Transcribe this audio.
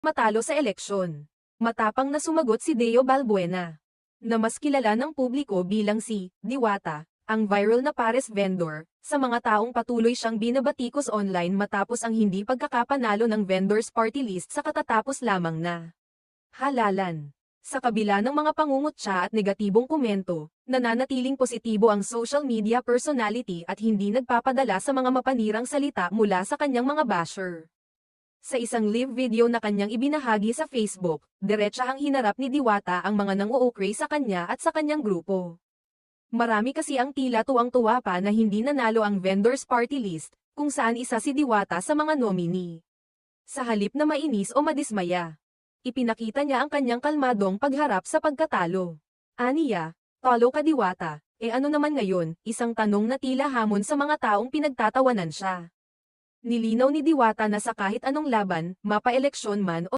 matalo sa eleksyon. Matapang na sumagot si Deo Balbuena, na mas kilala ng publiko bilang si Diwata, ang viral na pares vendor, sa mga taong patuloy siyang binabatikos online matapos ang hindi pagkakapanalo ng vendors party list sa katatapos lamang na halalan. Sa kabila ng mga pangungutya at negatibong komento, nananatiling positibo ang social media personality at hindi nagpapadala sa mga mapanirang salita mula sa kanyang mga basher. Sa isang live video na kanyang ibinahagi sa Facebook, diretsahang hinarap ni Diwata ang mga nang-uukray sa kanya at sa kanyang grupo. Marami kasi ang tila tuwang-tuwa pa na hindi nanalo ang vendors party list, kung saan isa si Diwata sa mga nominee. Sa halip na mainis o madismaya, ipinakita niya ang kanyang kalmadong pagharap sa pagkatalo. Aniya, "Talo ka Diwata, ano naman ngayon?" Isang tanong na tila hamon sa mga taong pinagtatawanan siya. Nilinaw ni Diwata na sa kahit anong laban, mapa-eleksyon man o